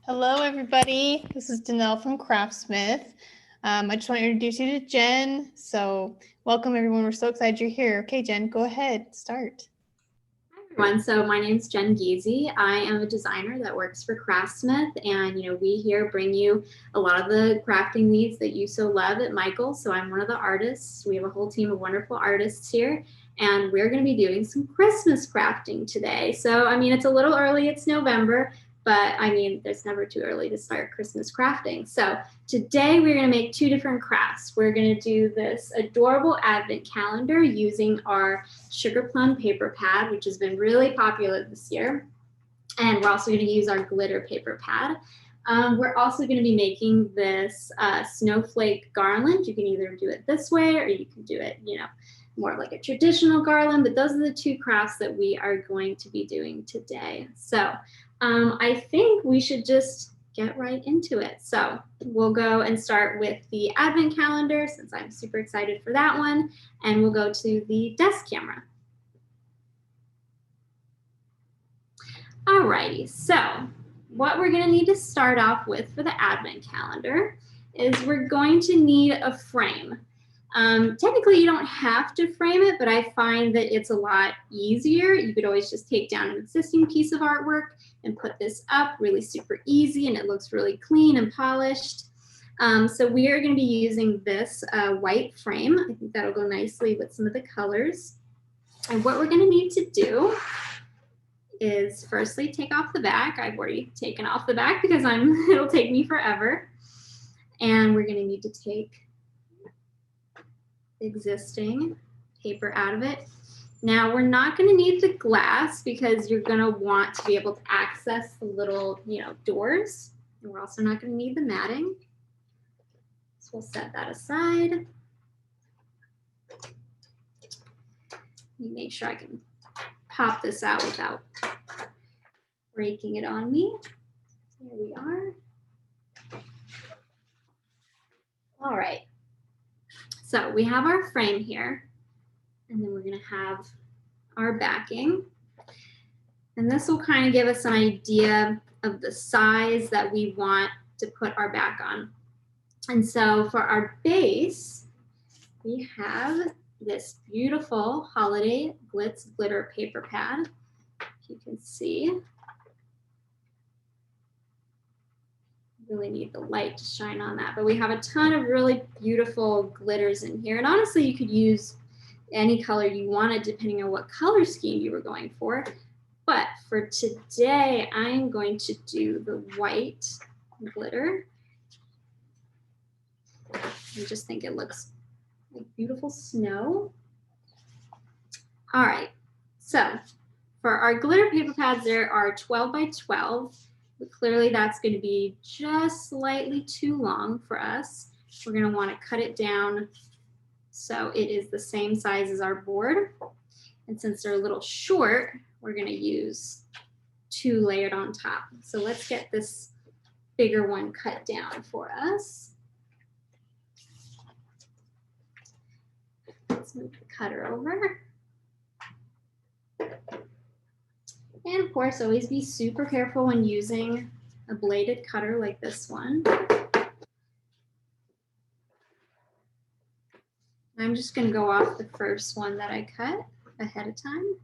Hello, everybody. This is Danelle from Craftsmith. I just want to introduce you to Jen. So welcome, everyone. We're so excited you're here. Okay, Jen, go ahead. Start. Hi, everyone. So my name is Jen Giese. I am a designer that works for Craftsmith. And, we here bring you a lot of the crafting needs that you so love at Michael's. So I'm one of the artists. We have a whole team of wonderful artists here. And we're going to be doing some Christmas crafting today. So, it's a little early. It's November. But there's never too early to start Christmas crafting. So today we're going to make two different crafts. We're going to do this adorable advent calendar using our Sugarplum Paper Pad, which has been really popular this year. And we're also going to use our glitter paper pad. We're also going to be making this Snowflake Garland. You can either do it this way or you can do it, more like a traditional garland, but those are the two crafts that we are going to be doing today. So I think we should just get right into it. So we'll go and start with the advent calendar since I'm super excited for that one, and we'll go to the desk camera. Alrighty, so what we're gonna need to start off with for the advent calendar is we're going to need a frame. Technically, you don't have to frame it, but I find that it's a lot easier. You could always just take down an existing piece of artwork and put this up really super easy, and it looks really clean and polished. So we are going to be using this white frame. I think that'll go nicely with some of the colors. And what we're going to need to do is firstly take off the back. I've already taken off the back because it'll take me forever. And we're going to need to take existing paper out of it. Now we're not going to need the glass because you're going to want to be able to access the little, doors. And we're also not going to need the matting. So we'll set that aside. Let me make sure I can pop this out without breaking it on me. Here we are. All right. So we have our frame here, and then we're going to have our backing. And this will kind of give us an idea of the size that we want to put our back on. And so for our base, we have this beautiful holiday Glitz glitter paper pad. You can see. Really need the light to shine on that, but we have a ton of really beautiful glitters in here, and honestly you could use any color you wanted depending on what color scheme you were going for, but for today I'm going to do the white glitter. I just think it looks like beautiful snow. All right, so for our glitter paper pads, there are 12 by 12. But clearly that's going to be just slightly too long for us. We're going to want to cut it down so it is the same size as our board. And since they're a little short, we're going to use 2 layered on top. So let's get this bigger one cut down for us. Let's move the cutter over. And of course, always be super careful when using a bladed cutter like this one. I'm just going to go off the first one that I cut ahead of time.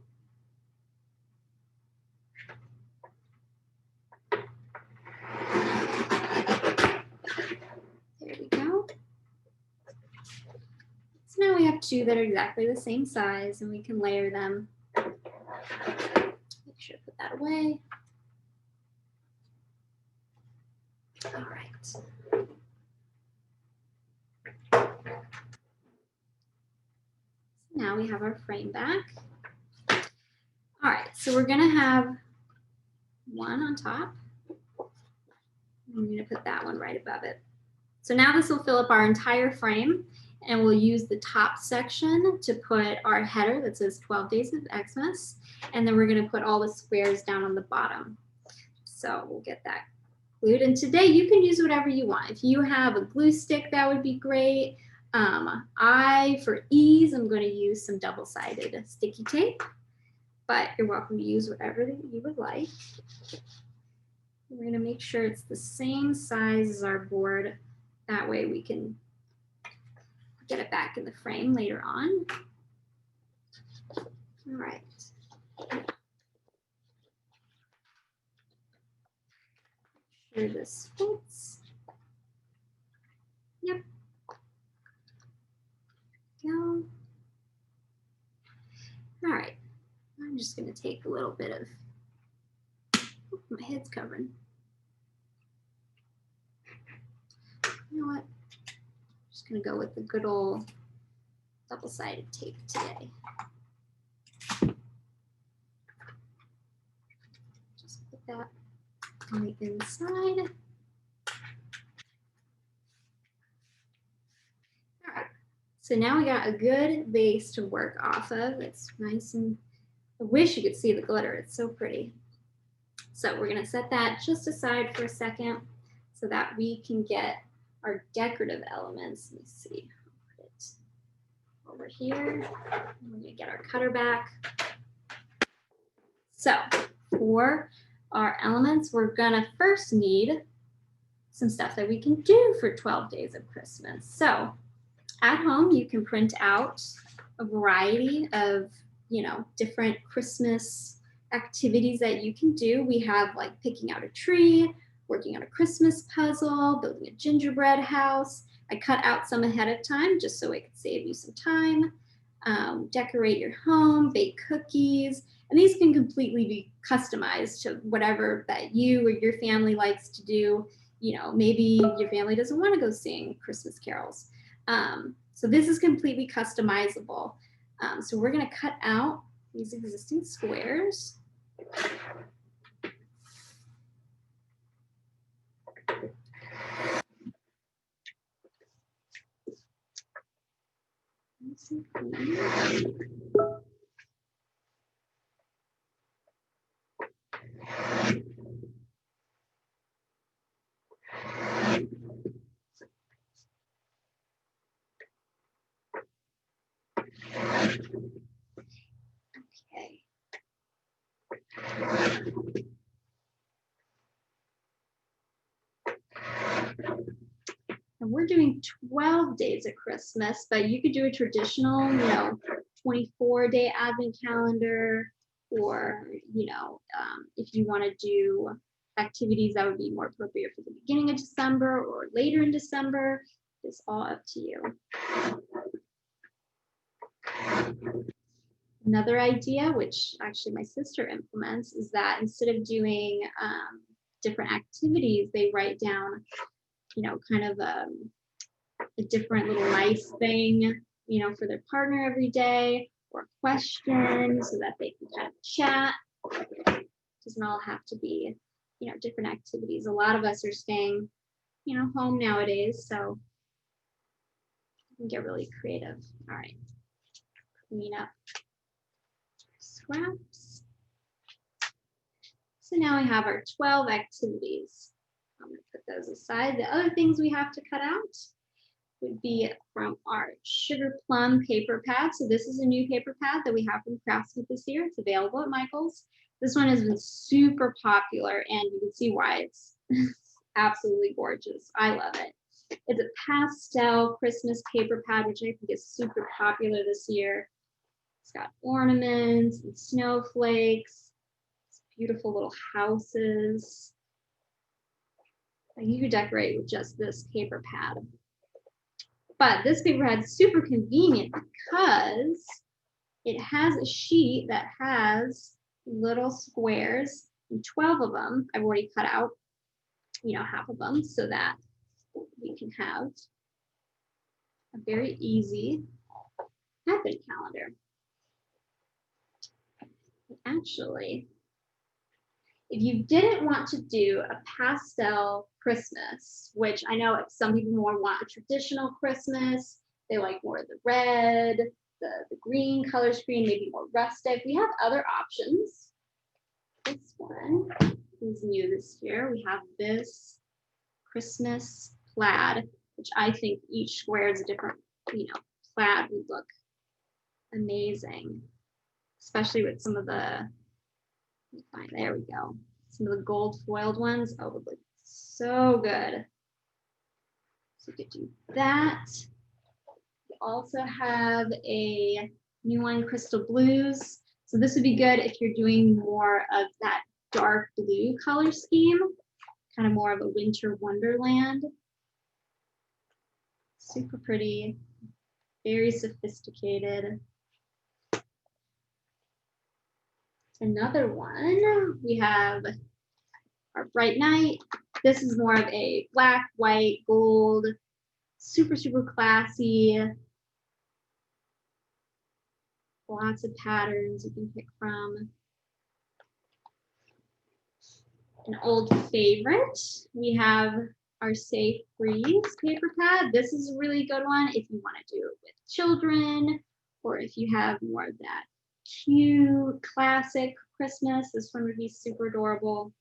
There we go. So now we have 2 that are exactly the same size, and we can layer them. Make sure to put that away. All right. Now we have our frame back. All right, so we're gonna have one on top. I'm gonna put that one right above it. So now this will fill up our entire frame, and we'll use the top section to put our header that says 12 Days of Xmas, and then we're gonna put all the squares down on the bottom. So we'll get that glued, and today you can use whatever you want. If you have a glue stick, that would be great. For ease, I'm going to use some double-sided sticky tape, but you're welcome to use whatever you would like. We're gonna make sure it's the same size as our board. That way we can get it back in the frame later on. All right. Sure this fits. Yep. Go. All right. I'm just gonna take a little bit of, oh, my head's covering. You know what? I'm just gonna go with the good old double-sided tape today. Just put that on the inside. All right, so now we got a good base to work off of. It's nice, and I wish you could see the glitter. It's so pretty. So we're gonna set that just aside for a second so that we can get our decorative elements. Let me see, I'll put it over here. We're gonna get our cutter back. So for our elements, we're gonna first need some stuff that we can do for 12 days of Christmas. So at home, you can print out a variety of, different Christmas activities that you can do. We have like picking out a tree, working on a Christmas puzzle, building a gingerbread house. I cut out some ahead of time just so it could save you some time. Decorate your home, bake cookies, and these can completely be customized to whatever that you or your family likes to do. Maybe your family doesn't want to go sing Christmas carols. So this is completely customizable. So we're going to cut out these existing squares. Okay. And we're doing 12 days of Christmas, but you could do a traditional, 24-day advent calendar, or, if you want to do activities that would be more appropriate for the beginning of December or later in December, it's all up to you. Another idea, which actually my sister implements, is that instead of doing different activities, they write down, kind of a different little nice thing, for their partner every day, or a question so that they can kind of chat. It doesn't all have to be, different activities. A lot of us are staying, home nowadays, so you can get really creative. All right, clean up scraps. So now we have our 12 activities. I'm going to put those aside. The other things we have to cut out would be from our Sugarplum Paper Pad. So this is a new paper pad that we have from Craftsmith this year. It's available at Michael's. This one has been super popular, and you can see why. It's absolutely gorgeous. I love it. It's a pastel Christmas paper pad, which I think is super popular this year. It's got ornaments and snowflakes, beautiful little houses. You could decorate with just this paper pad. But this paper pad is super convenient because it has a sheet that has little squares, and 12 of them I've already cut out, half of them, so that we can have a very easy advent calendar. Actually, if you didn't want to do a pastel Christmas, which I know some people more want a traditional Christmas, they like more of the red, the green color screen, maybe more rustic. We have other options. This one is new this year. We have this Christmas plaid, which I think each square is a different, plaid would look amazing, especially with some of the, there we go. Some of the gold foiled ones, oh, would look so good. So you could do that. We also have a new one, Crystal Blues. So this would be good if you're doing more of that dark blue color scheme, kind of more of a winter wonderland. Super pretty, very sophisticated. Another one, we have our Bright Night. This is more of a black, white, gold, super, super classy. Lots of patterns you can pick from. An old favorite, we have our Safe Freeze paper pad. This is a really good one if you want to do it with children, or if you have more of that cute, classic Christmas. This one would be super adorable.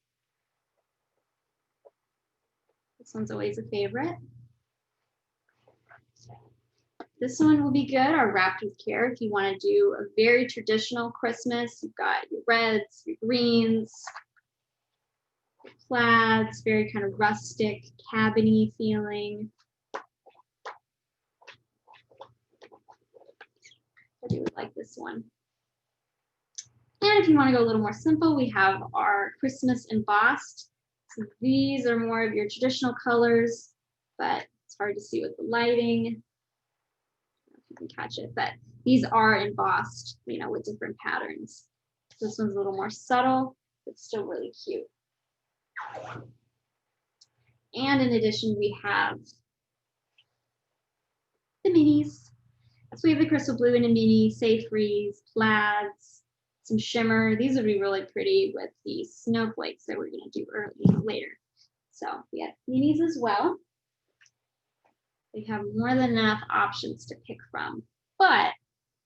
This one's always a favorite. This one will be good, our Wrapped with Care. If you want to do a very traditional Christmas, you've got your reds, your greens, your plaids, very kind of rustic, cabiny feeling. I do like this one. And if you want to go a little more simple, we have our Christmas embossed. So these are more of your traditional colors, but it's hard to see with the lighting. You can catch it, but these are embossed, you know, with different patterns. This one's a little more subtle, but still really cute. And in addition, we have the minis. So we have the Crystal Blue in a mini, Safe Freeze, plaids, some shimmer. These would be really pretty with the snowflakes that we're going to do later. So we have minis as well. We have more than enough options to pick from, but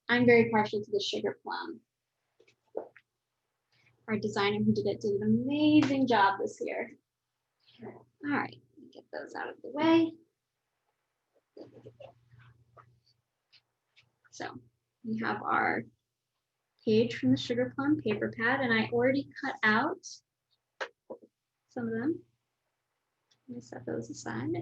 I'm very partial to the Sugar Plum. Our designer who did it did an amazing job this year. All right, get those out of the way. So we have our page from the Sugarplum Paper Pad, and I already cut out some of them. Let me set those aside.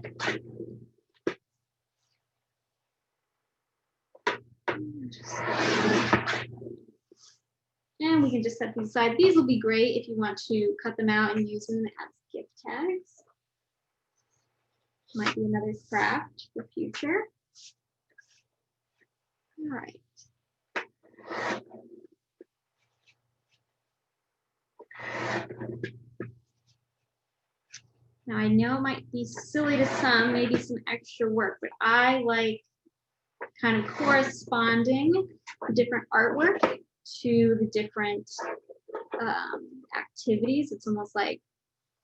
And we can just set these aside. These will be great if you want to cut them out and use them as gift tags. Might be another craft for future. All right. Now I know it might be silly to some, maybe some extra work, but I like kind of corresponding different artwork to the different activities. It's almost like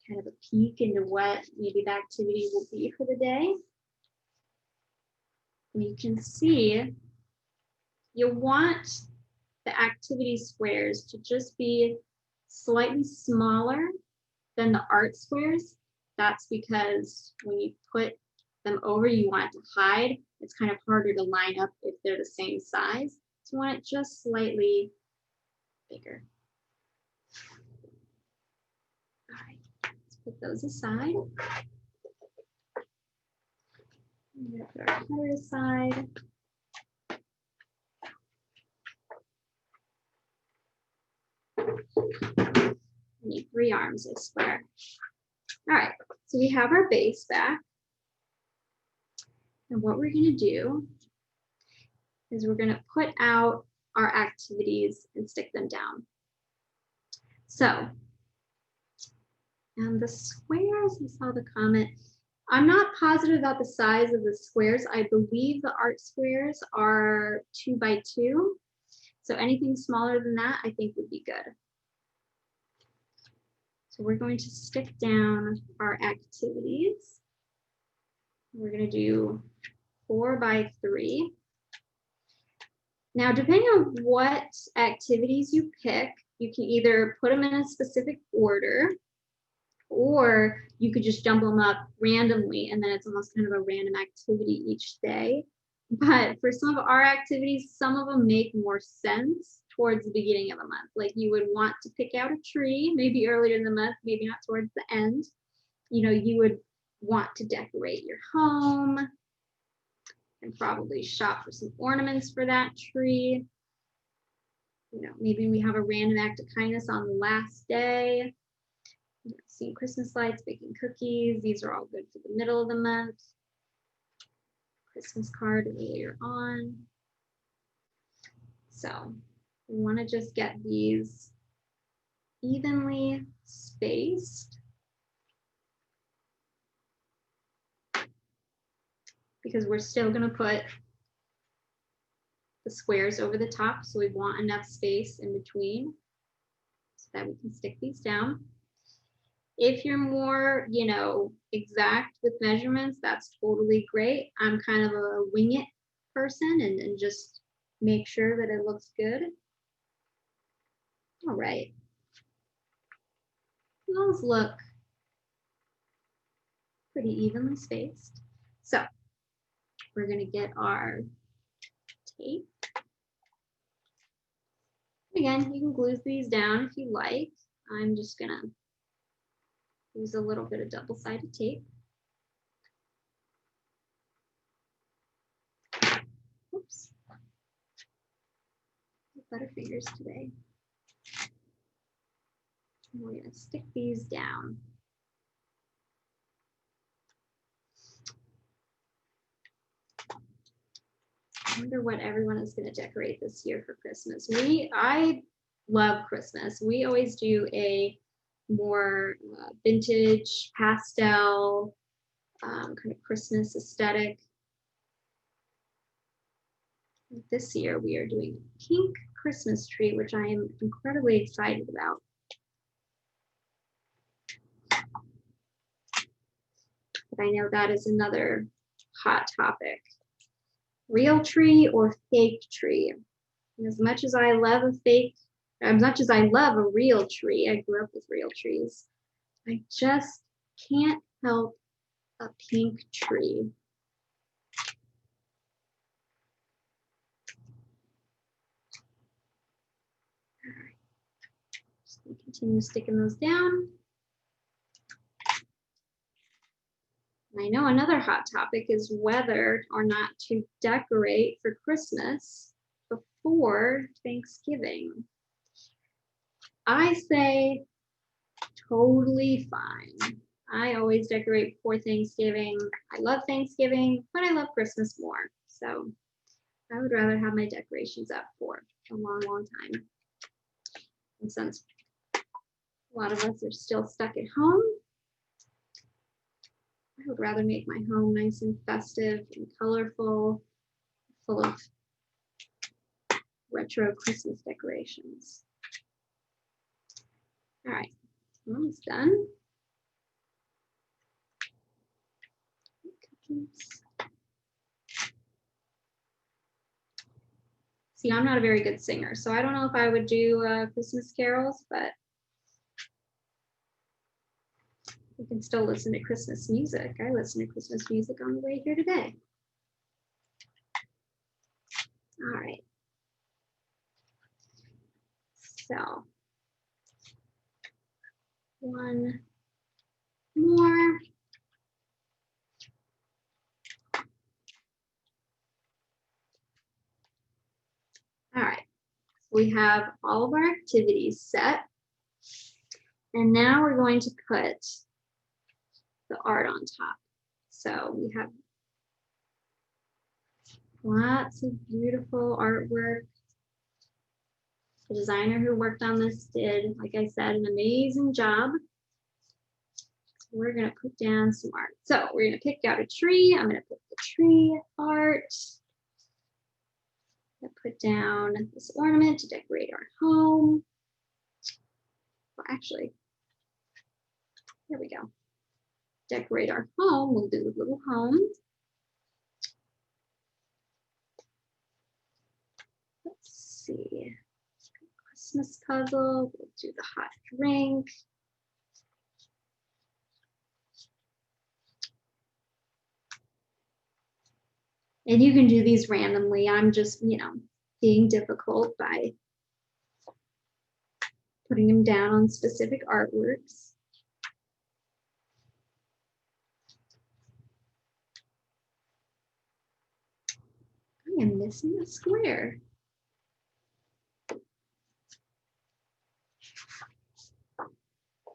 kind of a peek into what maybe the activity will be for the day. And you can see you'll want the activity squares to just be slightly smaller than the art squares. That's because when you put them over, you want it to hide. It's kind of harder to line up if they're the same size. So you want it just slightly bigger. All right, let's put those aside. I'm going to put our header aside. We need 3 arms of square. All right, so we have our base back. And what we're going to do is we're going to put out our activities and stick them down. So, and the squares, I saw the comment. I'm not positive about the size of the squares. I believe the art squares are 2 by 2. So anything smaller than that, I think would be good. So we're going to stick down our activities. We're going to do 4 by 3. Now, depending on what activities you pick, you can either put them in a specific order, or you could just jumble them up randomly, and then it's almost kind of a random activity each day. But for some of our activities, some of them make more sense towards the beginning of the month. Like you would want to pick out a tree, maybe earlier in the month, maybe not towards the end. You know, you would want to decorate your home and probably shop for some ornaments for that tree. You know, maybe we have a random act of kindness on the last day. You know, seeing Christmas lights, baking cookies. These are all good for the middle of the month. Christmas card earlier on. So we want to just get these evenly spaced because we're still going to put the squares over the top. So we want enough space in between so that we can stick these down. If you're more, you know, exact with measurements, that's totally great. I'm kind of a wing it person and just make sure that it looks good. All right. Those look pretty evenly spaced. So we're going to get our tape. Again, you can glue these down if you like. I'm just going to use a little bit of double-sided tape. Oops. Butterfingers today. And we're going to stick these down. I wonder what everyone is going to decorate this year for Christmas. I love Christmas. We always do a more vintage pastel kind of Christmas aesthetic. This year we are doing a pink Christmas tree, which I am incredibly excited about. But I know that is another hot topic. Real tree or fake tree? And as much as I love a real tree, I grew up with real trees, I just can't help a pink tree. All right. Just gonna continue sticking those down. I know another hot topic is whether or not to decorate for Christmas before Thanksgiving. I say totally fine. I always decorate before Thanksgiving. I love Thanksgiving, but I love Christmas more. So I would rather have my decorations up for a long, long time. And since a lot of us are still stuck at home, I would rather make my home nice and festive and colorful, full of retro Christmas decorations. All right, almost done. Cookies. See, I'm not a very good singer, so I don't know if I would do Christmas carols, but you can still listen to Christmas music. I listen to Christmas music on the way here today. All right. So, one more. All right. We have all of our activities set. And now we're going to put the art on top. So we have lots of beautiful artwork. The designer who worked on this did, like I said, an amazing job. So we're going to put down some art. So we're going to pick out a tree. I'm going to put the tree art. I'm going to put down this ornament to decorate our home. Well, actually, here we go. Decorate our home. We'll do the little home. Let's see. Christmas puzzle. We'll do the hot drink. And you can do these randomly. I'm just, being difficult by putting them down on specific artworks. I am missing a square.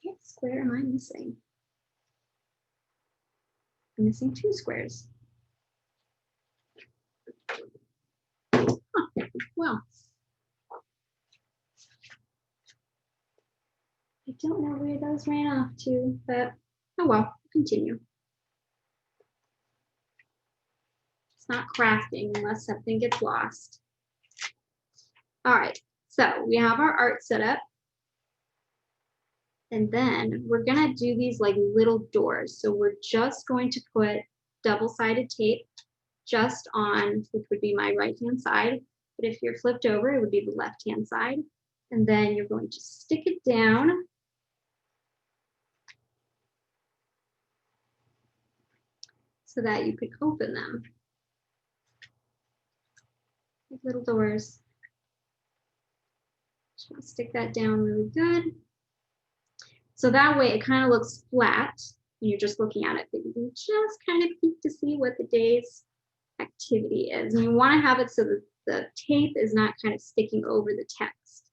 What square am I missing? I'm missing 2 squares. Huh, well, I don't know where those ran off to, but oh well, we'll continue. It's not crafting unless something gets lost. All right, so we have our art set up. And then we're gonna do these like little doors. So we're just going to put double-sided tape just on, which would be my right-hand side. But if you're flipped over, it would be the left-hand side. And then you're going to stick it down. So that you could open them. Like little doors. Just want to stick that down really good. So that way it kind of looks flat and you're just looking at it, but you can just kind of peek to see what the day's activity is. And you want to have it so that the tape is not kind of sticking over the text.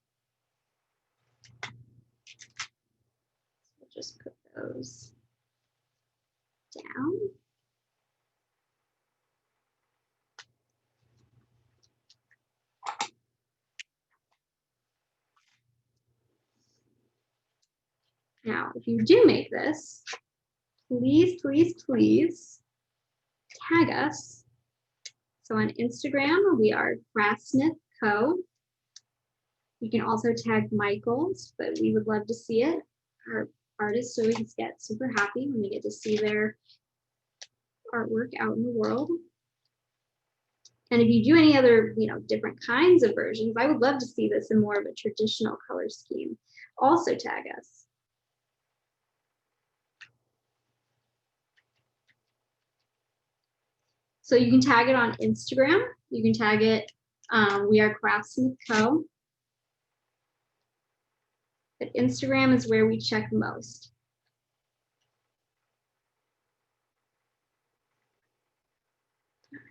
So just put those down. Now, if you do make this, please, please, please tag us. So on Instagram, we are Craftsmith Co. You can also tag Michael's, but we would love to see it. Our artists always get super happy when they get to see their artwork out in the world. And if you do any other, different kinds of versions, I would love to see this in more of a traditional color scheme. Also tag us. So you can tag it on Instagram. You can tag it, we are Craftsmith Co. But Instagram is where we check most. There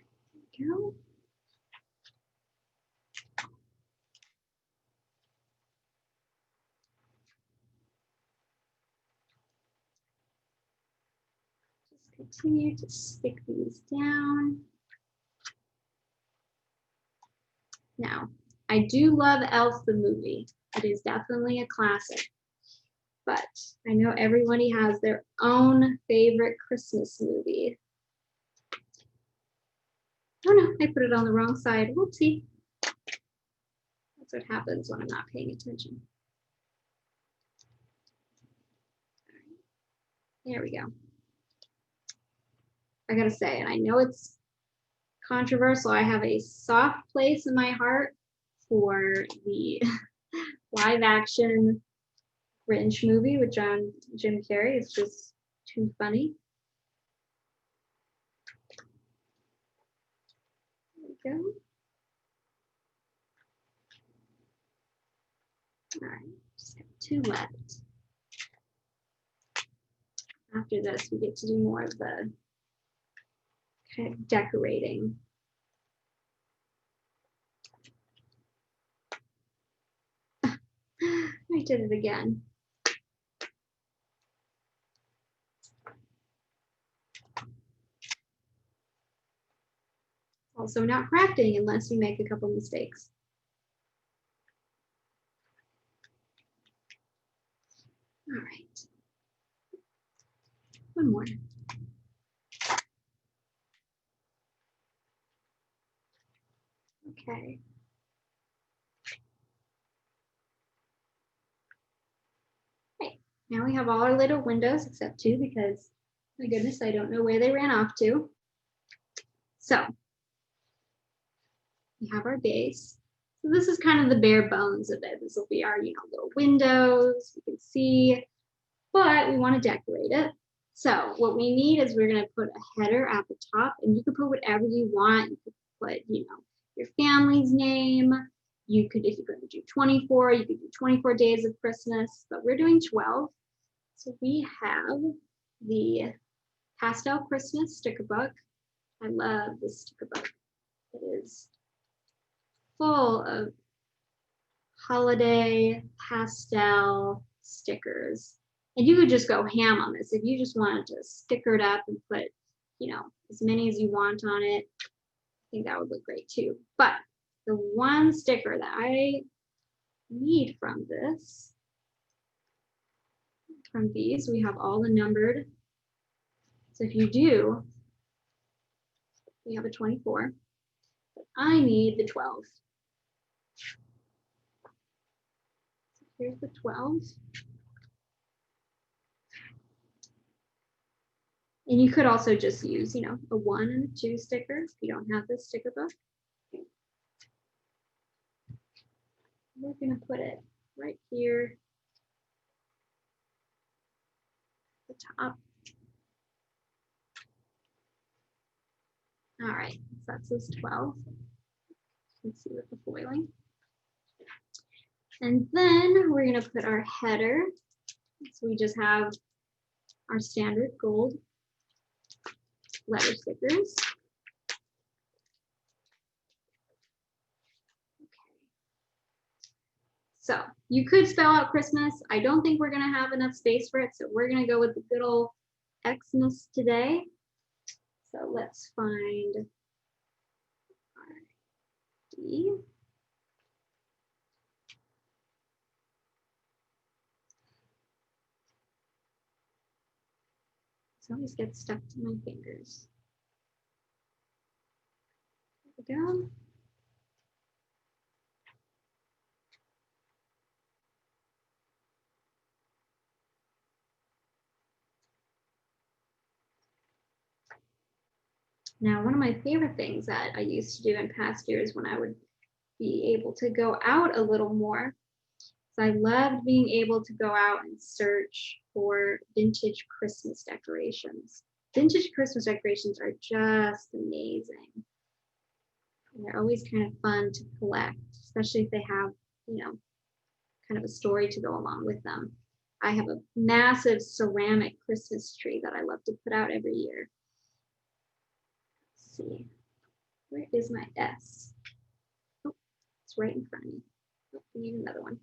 we go. Just continue to stick these down. Now, I do love Elf the movie. It is definitely a classic. But I know everybody has their own favorite Christmas movie. Oh no, I put it on the wrong side. Whoopsie. That's what happens when I'm not paying attention. There we go. I gotta say, and I know it's controversial, I have a soft place in my heart for the live action Grinch movie with Jim Carrey. It's just too funny. There we go. All right, just have 2 left. After this, we get to do more of the kind of decorating. I did it again. Also not crafting unless you make a couple mistakes. All right. One more. Okay. Okay, now we have all our little windows except 2 because, my goodness, I don't know where they ran off to. So, we have our base. So this is kind of the bare bones of it. This will be our, little windows, you can see, but we want to decorate it. So what we need is we're going to put a header at the top, and you can put whatever you want. You could put, your family's name. you could, if you're going to do 24, you could do 24 days of Christmas, but we're doing 12. So we have the Pastel Christmas sticker book. I love this sticker book. It is full of holiday pastel stickers. And you could just go ham on this. If you just wanted to sticker it up and put, you know, as many as you want on it, I think that would look great too. But the one sticker that I need from these, we have all the numbered. So if you do, we have a 24, but I need the 12. So here's the 12. And you could also just use, you know, a 1 and a 2 sticker if you don't have this sticker book. We're going to put it right here at the top. All right, so that's this 12. You can see with the foiling. And then we're going to put our header. So we just have our standard gold letter stickers. So you could spell out Christmas. I don't think we're going to have enough space for it, so we're going to go with the good old Xmas today. So let's find our D. This always gets stuck to my fingers. There we go. Now, one of my favorite things that I used to do in past years when I would be able to go out a little more, so I loved being able to go out and search for vintage Christmas decorations. Vintage Christmas decorations are just amazing. And they're always kind of fun to collect, especially if they have, you know, kind of a story to go along with them. I have a massive ceramic Christmas tree that I love to put out every year. Let's see, where is my S? Oh, it's right in front of me. Oh, I need another one.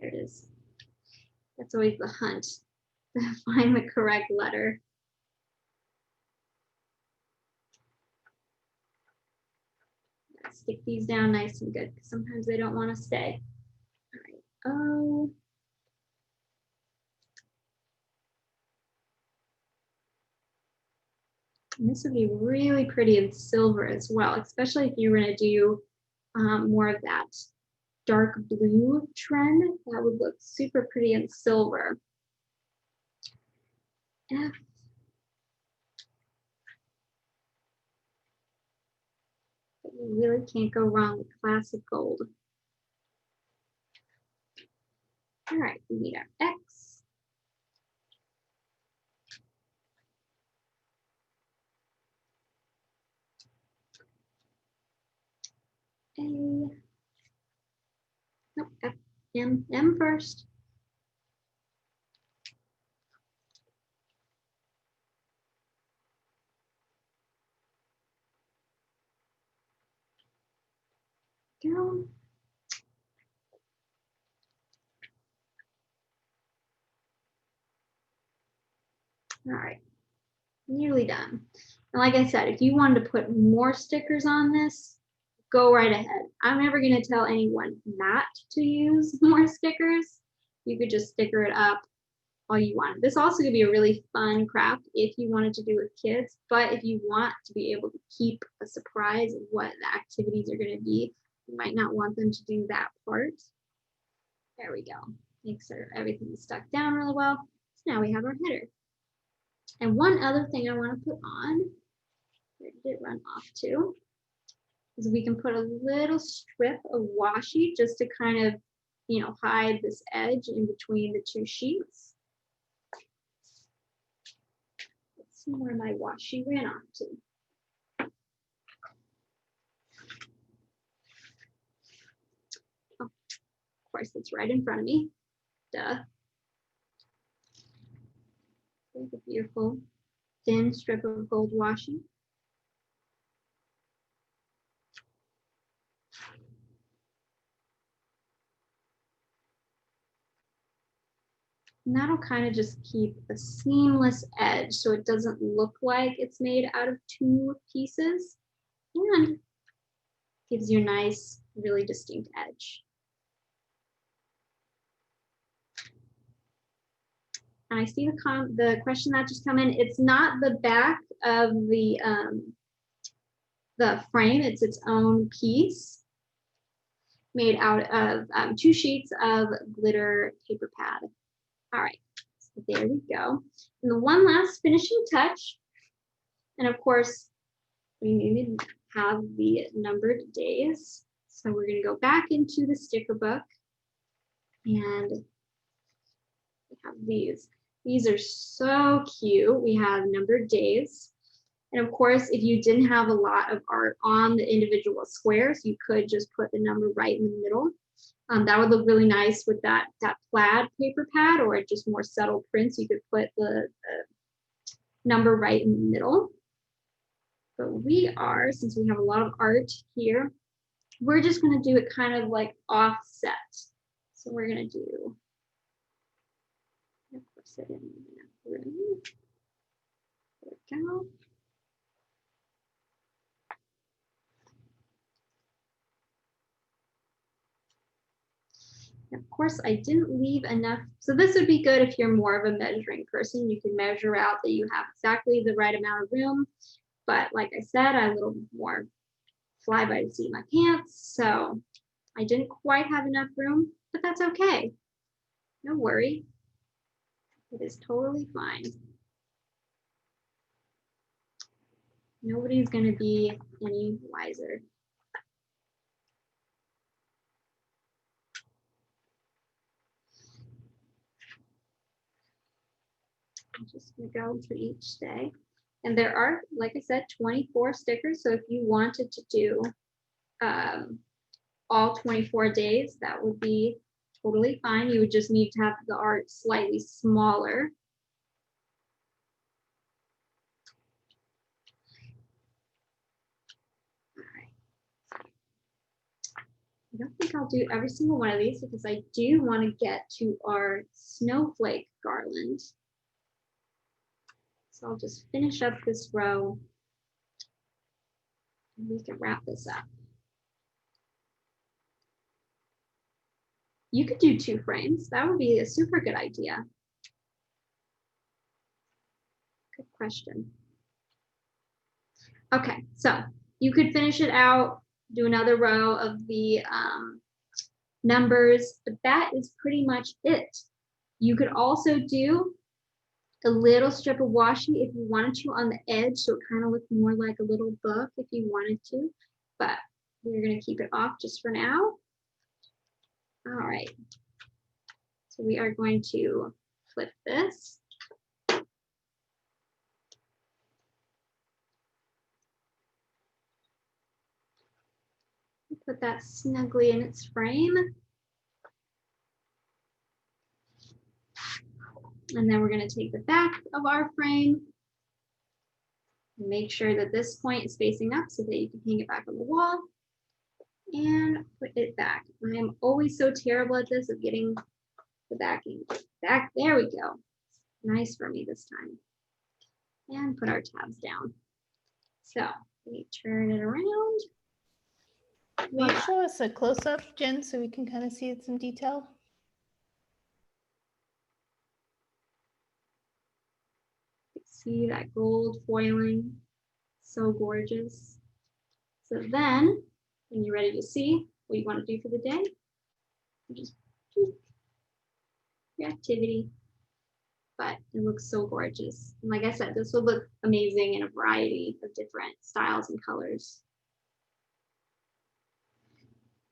There it is. That's always the hunt, to find the correct letter. Stick these down nice and good, because sometimes they don't want to stay. All right, O. And this would be really pretty in silver as well, especially if you were going to do more of that dark blue trend. That would look super pretty in silver. F. But you really can't go wrong with classic gold. All right, we need our X. A. Nope, F, M first. Down. All right, nearly done. And like I said, if you wanted to put more stickers on this, go right ahead. I'm never going to tell anyone not to use more stickers. You could just sticker it up all you want. This also could be a really fun craft if you wanted to do with kids, but if you want to be able to keep a surprise of what the activities are going to be, you might not want them to do that part. There we go. Make sure everything's stuck down really well. So now we have our header. And one other thing I want to put on, where did it run off to, is we can put a little strip of washi just to kind of, you know, hide this edge in between the two sheets. Let's see where my washi ran off to. Of course, it's right in front of me. Duh. There's a beautiful thin strip of gold washi. And that'll kind of just keep a seamless edge so it doesn't look like it's made out of two pieces and gives you a nice, really distinct edge. And I see the question that just come in. It's not the back of the frame, it's its own piece made out of 2 sheets of glitter paper pad. All right, so there we go. And the one last finishing touch, and of course, we need to have the numbered days. So we're gonna go back into the sticker book and we have these. These are so cute. We have numbered days. And of course, if you didn't have a lot of art on the individual squares, you could just put the number right in the middle. That would look really nice with that plaid paper pad, or just more subtle prints. You could put the number right in the middle. But we are, since we have a lot of art here, we're just going to do it kind of like offset. So we're going to do, of course, I didn't have room. There we go. Of course, I didn't leave enough. So this would be good if you're more of a measuring person. You can measure out that you have exactly the right amount of room. But like I said, I'm a little more fly by the seat of my pants. So I didn't quite have enough room, but that's okay. No worry. It is totally fine. Nobody's going to be any wiser. I'm just going to go through each day. And there are, like I said, 24 stickers. So if you wanted to do all 24 days, that would be totally fine. You would just need to have the art slightly smaller. All right. I don't think I'll do every single one of these because I do want to get to our snowflake garland. So I'll just finish up this row and we can wrap this up. You could do 2 frames. That would be a super good idea. Good question. Okay, so you could finish it out, do another row of the numbers, but that is pretty much it. You could also do a little strip of washi if you wanted to on the edge, so it kind of looked more like a little book if you wanted to, but we're going to keep it off just for now. All right, so we are going to flip this. Put that snugly in its frame. And then we're going to take the back of our frame and make sure that this point is facing up so that you can hang it back on the wall and put it back. I am always so terrible at this, of getting the backing back. There we go. Nice for me this time. And put our tabs down. So we turn it around. Will you show us a close-up, Jen, so we can kind of see it in some detail? See that gold foiling, so gorgeous. So then, when you're ready to see what you want to do for the day, you just do your activity. But it looks so gorgeous. And like I said, this will look amazing in a variety of different styles and colors.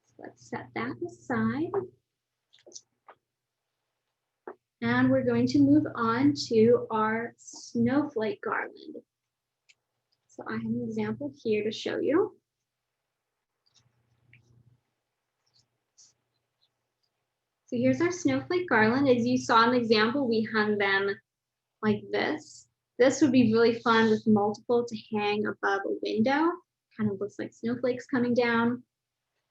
So let's set that aside. And we're going to move on to our snowflake garland. So I have an example here to show you. So here's our snowflake garland. As you saw in the example, we hung them like this. This would be really fun with multiple to hang above a window. Kind of looks like snowflakes coming down.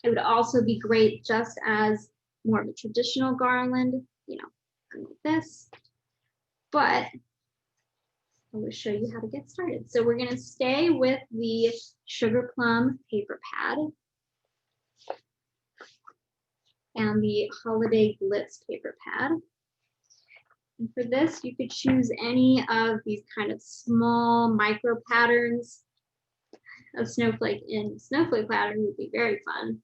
It would also be great just as more of a traditional garland, you know, like this. But I will show you how to get started. So we're going to stay with the Sugarplum Paper Pad and the Holiday Glitz Paper Pad. And for this, you could choose any of these kind of small micro patterns. A snowflake in snowflake pattern would be very fun.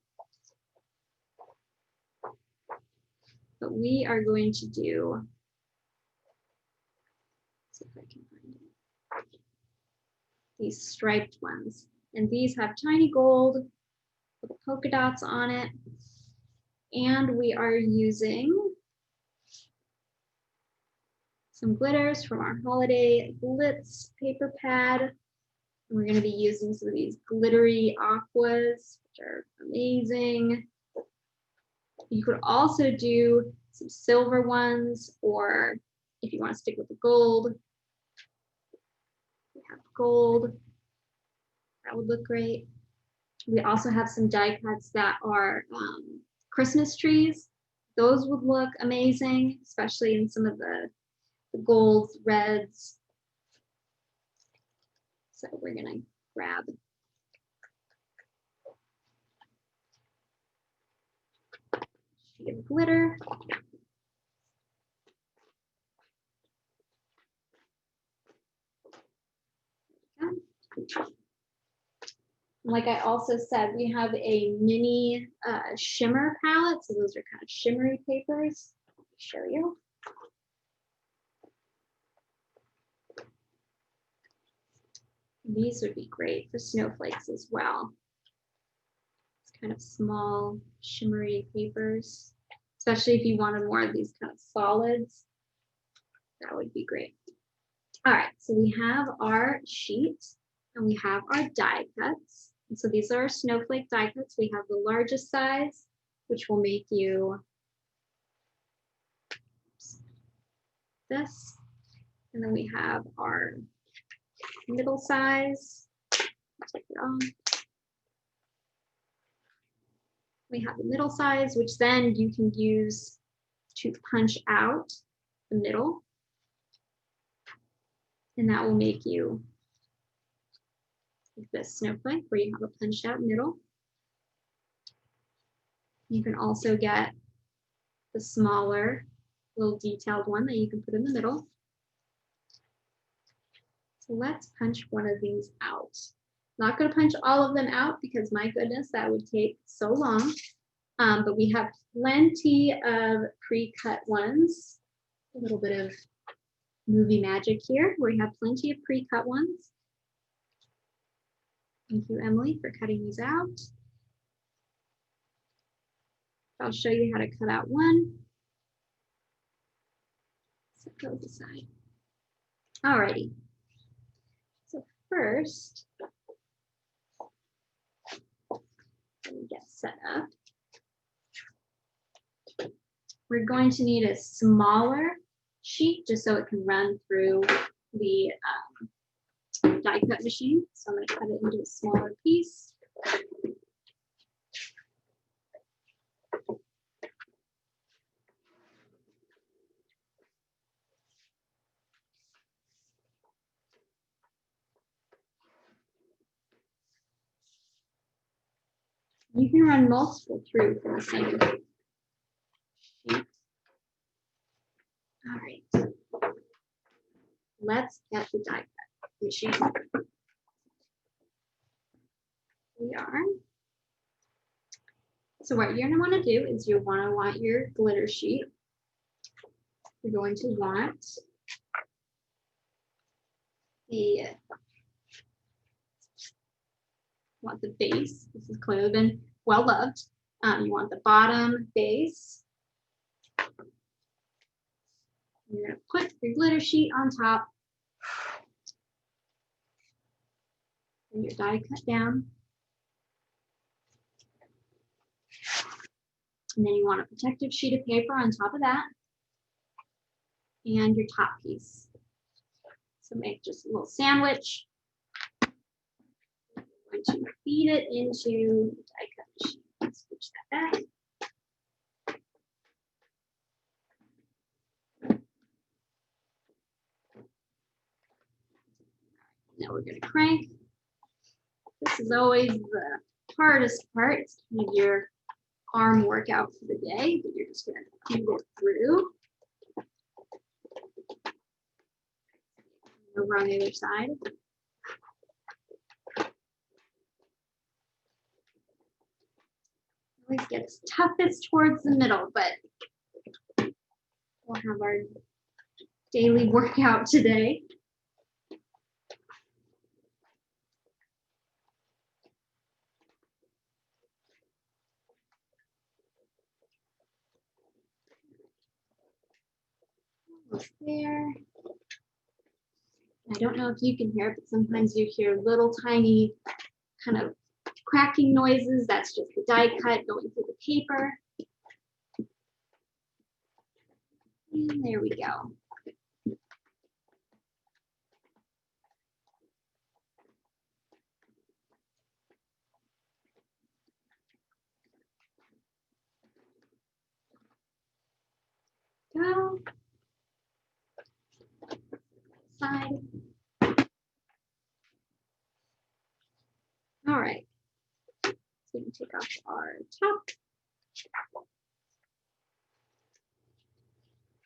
But we are going to do, let's see if I can find it, these striped ones. And these have tiny gold with polka dots on it. And we are using some glitters from our Holiday Glitz paper pad. And we're going to be using some of these glittery aquas, which are amazing. You could also do some silver ones, or if you want to stick with the gold, we have gold. That would look great. We also have some die cuts that are Christmas trees. Those would look amazing, especially in some of the golds, reds. So we're gonna grab a sheet of glitter. Like I also said, we have a mini shimmer palette. So those are kind of shimmery papers. Let me show you. These would be great for snowflakes as well. It's kind of small, shimmery papers, especially if you wanted more of these kind of solids. That would be great. All right, so we have our sheet and we have our die cuts. And so these are our snowflake die cuts. We have the largest size, which will make you this. And then we have our middle size. Take it off. We have the middle size, which then you can use to punch out the middle. And that will make you this snowflake where you have a punched out middle. You can also get the smaller little detailed one that you can put in the middle. So let's punch one of these out. Not going to punch all of them out because my goodness, that would take so long. But we have plenty of pre-cut ones. A little bit of movie magic here. We have plenty of pre-cut ones. Thank you, Emily, for cutting these out. I'll show you how to cut out one. Set those aside. Alrighty. So first, let me get set up. We're going to need a smaller sheet just so it can run through the die cut machine. So I'm going to cut it into a smaller piece. You can run multiple through from the same sheet. All right. Let's get the die cut machine. We are. So what you're going to want to do is you want your glitter sheet. You're going to want the base. This has clearly been well loved. You want the bottom base. You're going to put your glitter sheet on top. And your die cut down. And then you want a protective sheet of paper on top of that and your top piece. So make just a little sandwich. I'm going to feed it into the die cut machine. Let's switch that back. Now we're going to crank. This is always the hardest part. It's kind of your arm workout for the day, but you're just going to feed it through. Over on the other side. Always gets toughest towards the middle, but we'll have our daily workout today. Almost there. I don't know if you can hear it, but sometimes you hear little tiny kind of cracking noises. That's just the die cut going through the paper. And there we go. Go. Side. All right. So we can take off our top.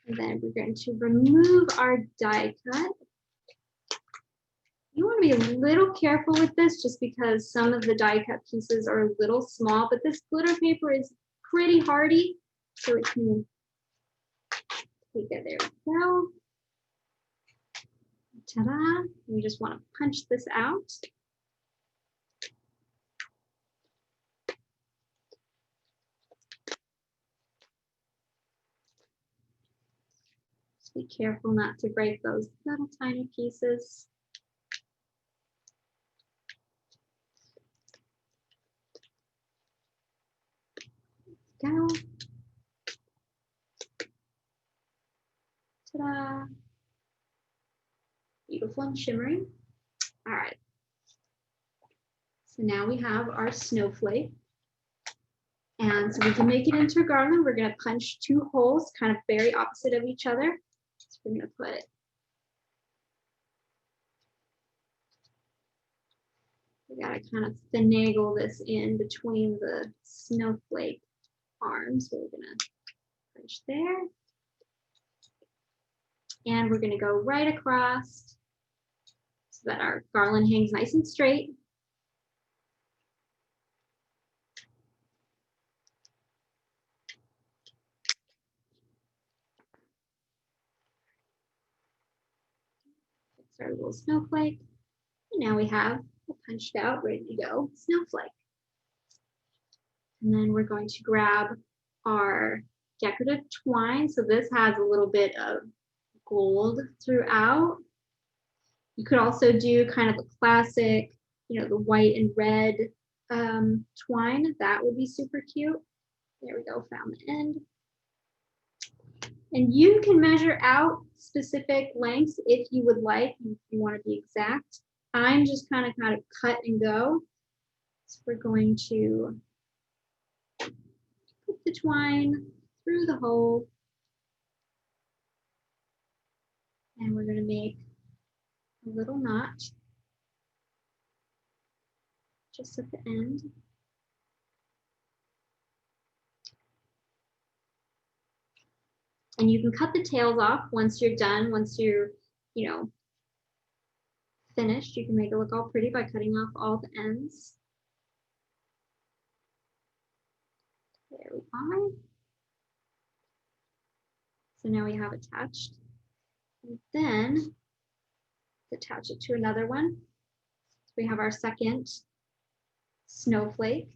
And then we're going to remove our die cut. You want to be a little careful with this just because some of the die cut pieces are a little small, but this glitter paper is pretty hardy, so it can take it. There we go. Ta-da. We just want to punch this out. Just be careful not to break those little tiny pieces. Go. Ta-da. Beautiful and shimmering. All right. So now we have our snowflake. And so we can make it into a garland. We're going to punch 2 holes, kind of very opposite of each other. So we're going to put we got to kind of finagle this in between the snowflake arms. So we're going to punch there. And we're going to go right across so that our garland hangs nice and straight. Fix our little snowflake. And now we have a punched out, ready to go snowflake. And then we're going to grab our decorative twine. So this has a little bit of gold throughout. You could also do kind of a classic, you know, the white and red twine. That would be super cute. There we go, found the end. And you can measure out specific lengths if you would like, if you want to be exact. I'm just kind of cut and go. So we're going to put the twine through the hole. And we're going to make a little knot just at the end. And you can cut the tails off once you're done, once you're, you know, finished. You can make it look all pretty by cutting off all the ends. There we are. So now we have attached. And then attach it to another one. So we have our second snowflake.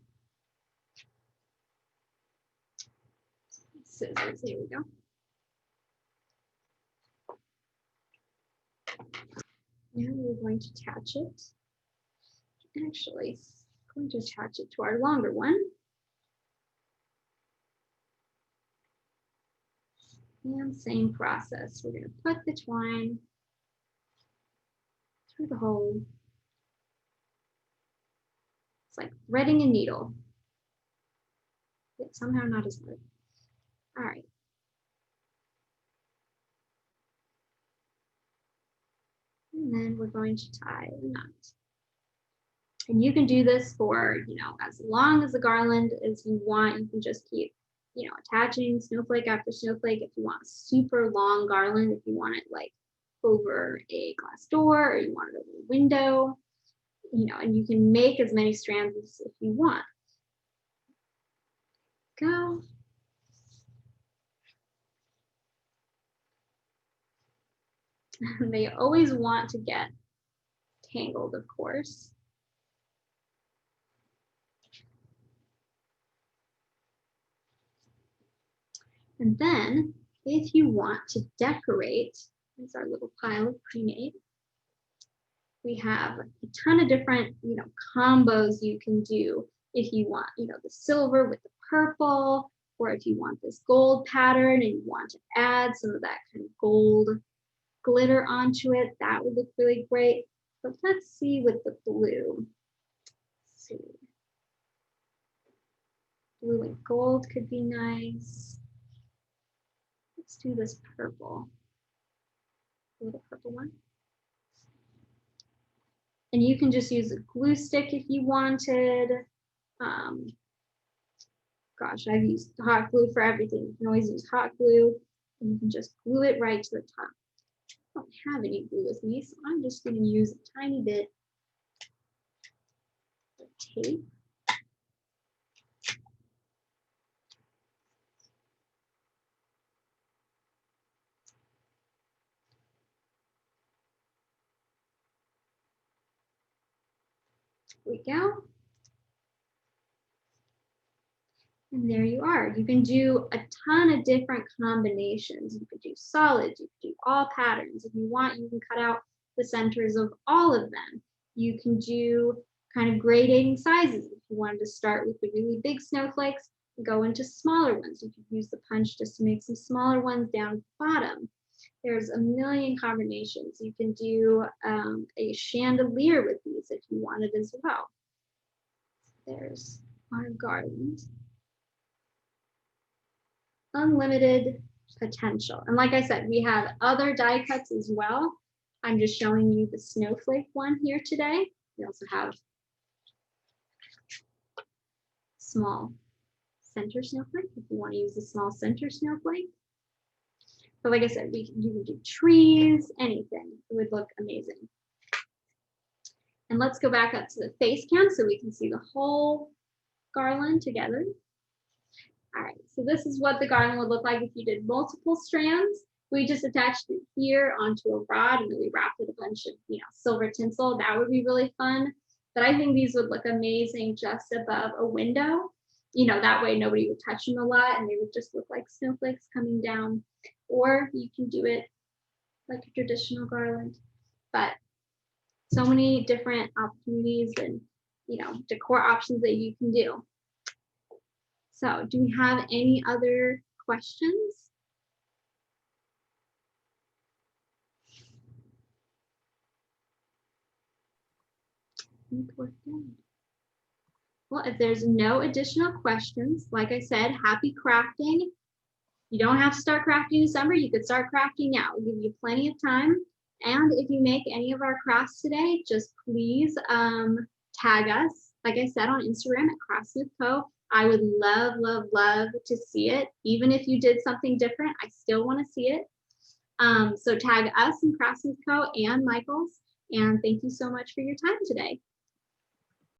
Scissors, here we go. Now we're going to attach it. Actually, I'm going to attach it to our longer one. And same process. We're going to put the twine through the hole. It's like threading a needle. Yet somehow not as hard. All right. And then we're going to tie the knot. And you can do this for, as long as the garland as you want. You can just keep, attaching snowflake after snowflake. If you want a super long garland, if you want it like over a glass door or you want it over a window, and you can make as many strands as if you want. Go. They always want to get tangled, of course. And then if you want to decorate, here's our little pile of pre-made. We have a ton of different, combos you can do if you want, the silver with the purple, or if you want this gold pattern and you want to add some of that kind of gold glitter onto it, that would look really great. But let's see with the blue. Let's see. Blue and gold could be nice. Let's do this purple. A little purple one. And you can just use a glue stick if you wanted. Gosh, I've used hot glue for everything. You can always use hot glue, and you can just glue it right to the top. I don't have any glue with me, so I'm just going to use a tiny bit of tape. There we go. And there you are. You can do a ton of different combinations. You could do solids, you could do all patterns. If you want, you can cut out the centers of all of them. You can do kind of gradating sizes. If you wanted to start with the really big snowflakes and go into smaller ones, you could use the punch just to make some smaller ones down at the bottom. There's a million combinations. You can do a chandelier with these if you wanted as well. There's our garland. Unlimited potential. And like I said, we have other die cuts as well. I'm just showing you the snowflake one here today. We also have small center snowflake if you want to use a small center snowflake. But like I said, you can do trees, anything. It would look amazing. And let's go back up to the face cam so we can see the whole garland together. All right, so this is what the garland would look like if you did multiple strands. We just attached it here onto a rod and then we wrapped it a bunch of, silver tinsel. That would be really fun. But I think these would look amazing just above a window. That way nobody would touch them a lot and they would just look like snowflakes coming down. Or you can do it like a traditional garland. But so many different opportunities and, decor options that you can do. So do we have any other questions? I think we're good. Well, if there's no additional questions, like I said, happy crafting. You don't have to start crafting in December. You could start crafting now. We'll give you plenty of time. And if you make any of our crafts today, just please tag us, like I said, on Instagram at CraftSmithCo. I would love, love, love to see it. Even if you did something different, I still want to see it. So tag us in CraftSmithCo and Michael's. And thank you so much for your time today.